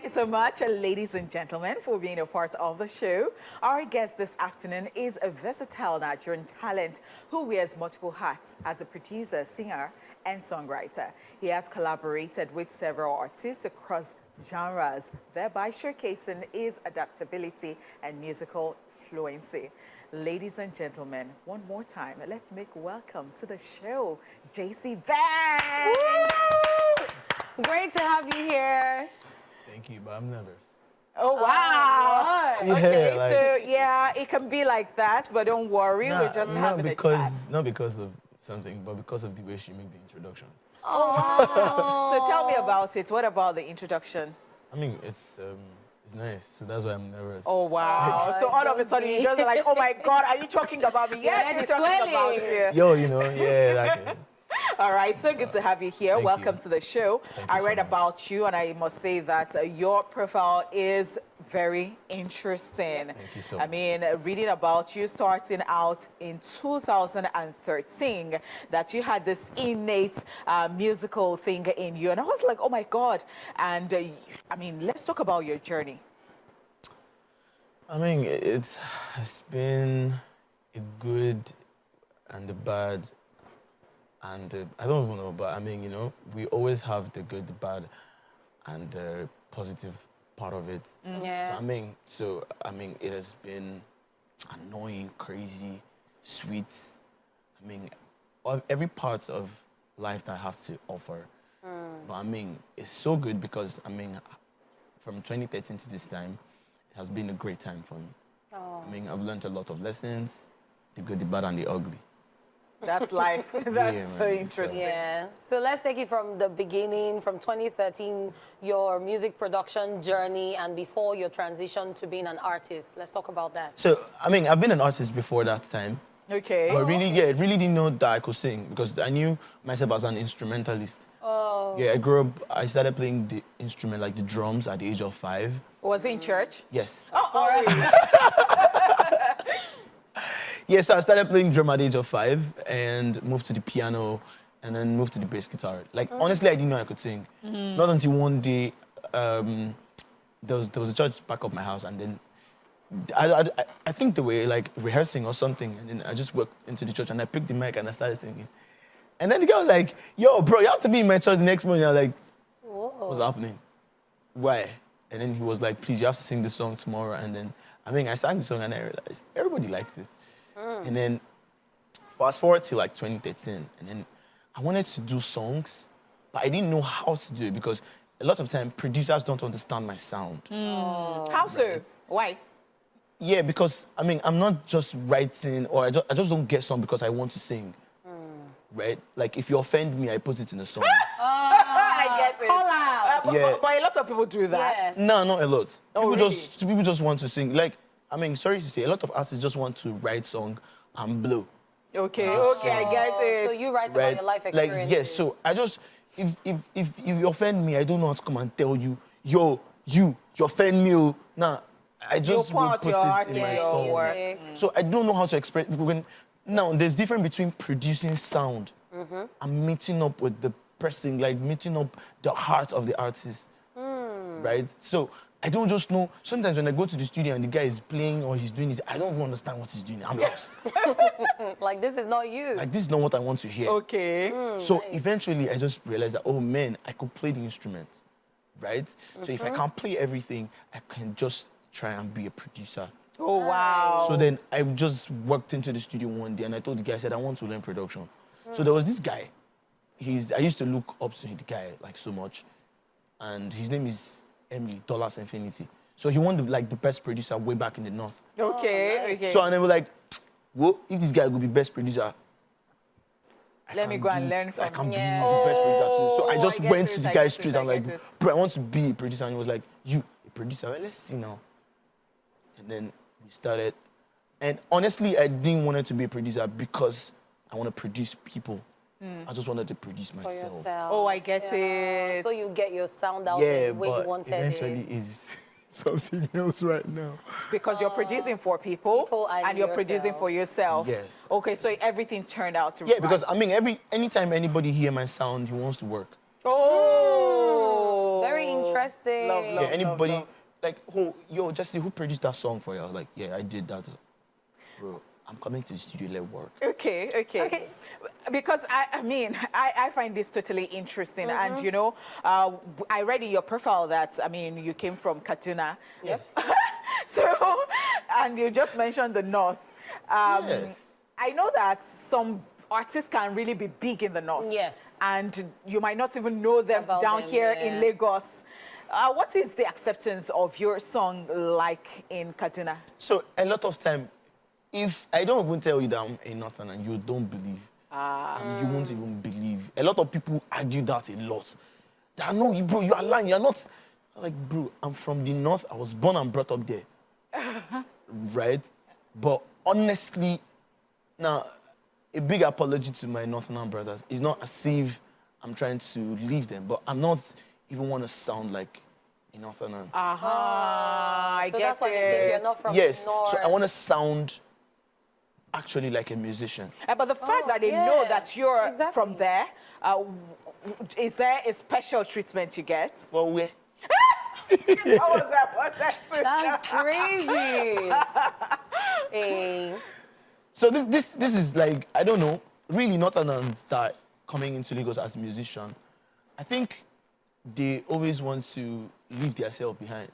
you so much, ladies and gentlemen, for being a part of the show. Our guest this afternoon is a versatile Nigerian talent who wears multiple hats as a producer, singer, and songwriter. He has collaborated with several artists across genres, thereby showcasing his adaptability and musical fluency. Ladies and gentlemen, one more time, let's make welcome to the show, JC Geng. Great to have you here. Thank you, but I'm nervous. Oh, wow. Okay, Yeah, so yeah, it can be like that, but don't worry, we're just having a chat. Not because of something, but because of the way she made the introduction. Oh, wow. So tell me about it. What about the introduction? I mean, it's nice, so that's why I'm nervous. Oh, wow. So all of a sudden, you just like, oh my God, are you talking about me? Yes, we're talking about you. Yo, you know, yeah, exactly. All right, so good to have you here. Thank Welcome you. to the show. I read about you, and I must say that your profile is very interesting. Thank you so much. I mean, reading about you starting out in 2013, that you had this innate musical thing in you, and I was like, oh my God. And I mean, let's talk about your journey. I mean, it's been a good and a bad. And I don't even know, but I mean, you know, we always have the good, the bad, and the positive part of it. Yeah. So I mean, it has been annoying, crazy, sweet. I mean, every part of life that has to offer. But I mean, it's so good because I mean, from 2013 to this time, it has been a great time for me. Oh. I mean, I've learned a lot of lessons, the good, the bad, and the ugly. That's life. That's Yeah, so man. interesting. Yeah. So let's take it from the beginning, from 2013, your music production journey, and before your transition to being an artist. Let's talk about that. So, I mean, I've been an artist before that time. Okay. But really, really didn't know that I could sing because I knew myself as an instrumentalist. Oh. Yeah, I started playing the instrument, like the drums, at the age of 5. Was it in church? Yes. Oh, Yeah, so I started playing drum at the age of 5 and moved to the piano and then moved to the bass guitar. Like, honestly, I didn't know I could sing. Not until one day, there was a church back of my house, and then I think they were like rehearsing or something, and then I just walked into the church and I picked the mic and I started singing. And then the guy was like, yo, bro, you have to be in my church the next morning. I was like, Whoa. what's happening? Why? And then he was like, please, you have to sing this song tomorrow. And then, I mean, I sang the song and I realized everybody liked it. And then fast forward to like 2013, and then I wanted to do songs, but I didn't know how to do it because a lot of time producers don't understand my sound. how so? Why? Yeah, because I mean, I'm not just writing, or I just don't get song because I want to sing. Right? Like if you offend me, I put it in a song. I get it. Call out. Yeah. But a lot of people do that. Yes. No, not a lot. Oh, People just want to sing. Like, I mean, sorry to say, a lot of artists just want to write song and blow. Okay, okay, I get it. So you write about your life experiences. Like, yes, so I just, if you offend me, I don't know how to come and tell you, yo, you offend me. Nah, I just pour will out put your heart it in in my your song. work. So I don't know how to express, now there's difference between producing sound and meeting up with the person, like meeting up the heart of the artist, right? So I don't just know. Sometimes when I go to the studio and the guy is playing or he's doing this, I don't even understand what he's doing. I'm lost. Like, this is not you. Like, this is not what I want to hear. Okay. So eventually I just realized that, oh man, I could play the instrument, right? So if I can't play everything, I can just try and be a producer. Oh, wow. So then I just walked into the studio one day and I told the guy, I said, I want to learn production. So there was this guy. I used to look up to the guy like so much. And his name is Emily, Dollars Infinity. So he won the best producer way back in the north. Okay, okay. So and they were like, well, if this guy would be best producer, Let me go and learn from I can him. be the best producer too. So I Oh, just I get went it, to the I guy get straight. it, I I'm like, get it. bro, I want to be a producer. And he was like, you, a producer? Well, let's see now. And then we started. And honestly, I didn't want it to be a producer because I want to produce people. I just wanted to produce For myself. yourself. Oh, I get it. So you get your sound out Yeah, the way but you wanted eventually it. is something else right now. Because you're producing for people and you're producing yourself. for yourself. Yes. Okay, so everything turned out to Yeah, because I mean, anytime anybody hear my sound, he wants to work. Oh. Very very interesting. Love, Yeah, love, anybody, love. like, oh, yo, Jesse, who produced that song for you? I was like, yeah, I did that. Bro, I'm coming to the studio, let work. Okay, okay. Okay. Because I mean, I find this totally interesting. And, you know, I read in your profile that, I mean, you came from Kaduna. Yes. So, and you just mentioned the North. Yes. I know that some artists can really be big in the North. Yes. And you might not even know them About down them, here yeah. in Lagos. What is the acceptance of your song like in Kaduna? So a lot of time, if I don't even tell you that I'm a Northern and you don't believe, and you won't even believe. A lot of people argue that a lot. That no, bro, you are lying. You're not. I'm like, bro, I'm from the North. I was born and brought up there. Right? But honestly, now, a big apology to my Northern brothers. It's not as if I'm trying to leave them, but I'm not even want to sound like a Northerner. I So get that's why they think it. you're not from Yes, North. so I want to sound actually like a musician. But the fact that they yeah, know that you're exactly. from there, is there a special treatment you get? Well, where? How was that? That's crazy. Eh. So this is like, I don't know, really Northerners that coming into Lagos as a musician, I think they always want to leave themselves behind.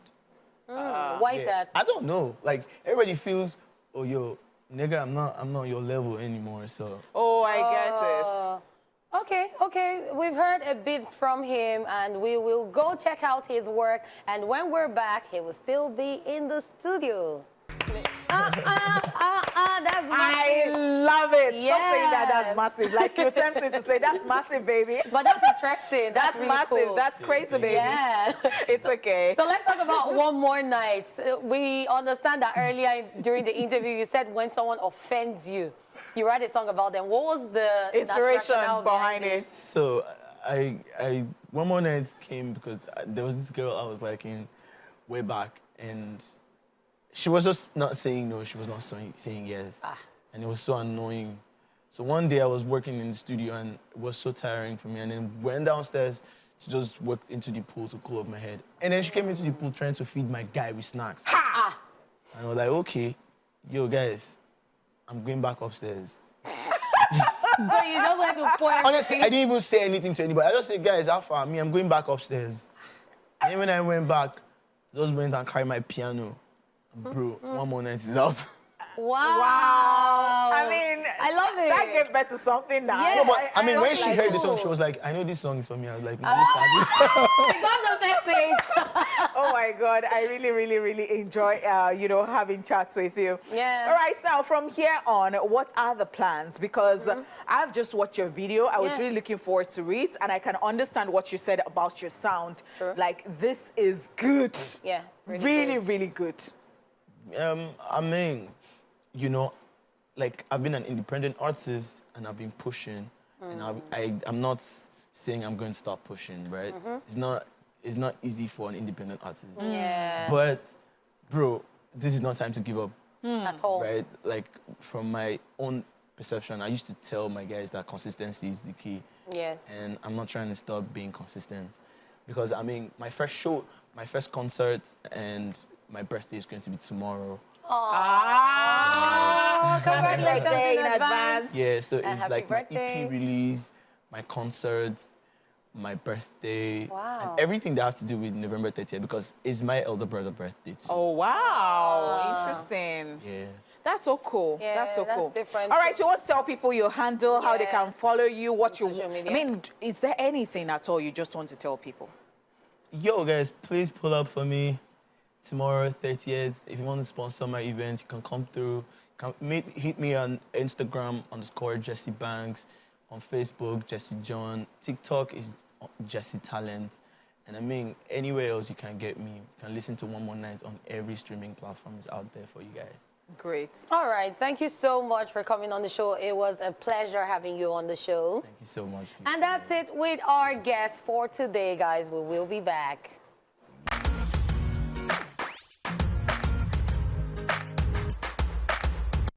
Why is that? I don't know. Like everybody feels, oh yo, nigga, I'm not your level anymore. So Oh, I get Okay, okay. We've heard a bit from him, and we will go check out his work. And when we're back, he will still be in the studio. That's I massive. love it. Stop saying that Yes. that's massive. Like you tempted to say that's massive, baby. But that's interesting. That's really massive. cool. That's crazy, baby. Yeah. It's okay. So let's talk about One More Night. We understand that earlier during the interview, you said when someone offends you, you write a song about them. What was the Inspiration rationale behind it. so I one more night came because there was this girl I was liking way back, and she was just not saying no. She was not saying yes, and it was so annoying. So one day I was working in the studio and it was so tiring for me, and then went downstairs to just work into the pool to cool up my head. And then she came into the pool trying to feed my guy with snacks. Ah. And I was like, okay, yo guys, I'm going back upstairs. So you just went to pour Honestly, I didn't even say anything to anybody. I just said, guys, how far? I'm going back upstairs. And then when I went back, I just went and carried my piano. Bro, One More Night is out. Wow. I mean, I love it. That gave birth to something now. Yeah. No, but I mean, I when was she like, heard the song, cool. she was like, I know this song is for me. I was like, no, I got the message. Oh my God, I really, really, really enjoy, you know, having chats with you. Yeah. All right, now from here on, what are the plans? Because I've just watched your video. I was Yeah. really looking forward to it, and I can understand what you said about your sound. Sure. Like, this is good. Yeah, Really, good. really good. I mean, you know, like I've been an independent artist and I've been pushing, and I'm not saying I'm going to stop pushing, right? It's not easy for an independent artist. Yeah. But, bro, this is not time to give up, At all. right? Like from my own perception, I used to tell my guys that consistency is the key, Yes. and I'm not trying to stop being consistent, because I mean, my first show, my first concert, and my birthday is going to be tomorrow. Oh, congratulations Birthday in advance. Yeah, so And it's happy like birthday. my EP release, my concerts, my birthday, Wow. and everything that has to do with November 30th, because it's my elder brother's birthday too. Oh, wow. Interesting. Yeah. That's so cool. Yeah, that's so that's cool. different. All right, you want to tell people your handle, how they Yeah. can follow you, what you... social media. I mean, is there anything at all you just want to tell people? Yo, guys, please pull up for me tomorrow, 30th. If you want to sponsor my event, you can come through. Hit me on Instagram _Jesse Banks, on Facebook, Jesse John. TikTok is Jesse Talent. And I mean, anywhere else you can get me. You can listen to One More Night on every streaming platform is out there for you guys. Great. All right. Thank you so much for coming on the show. It was a pleasure having you on the show. Thank you so much. And that's it with our guest for today, guys. We will be back.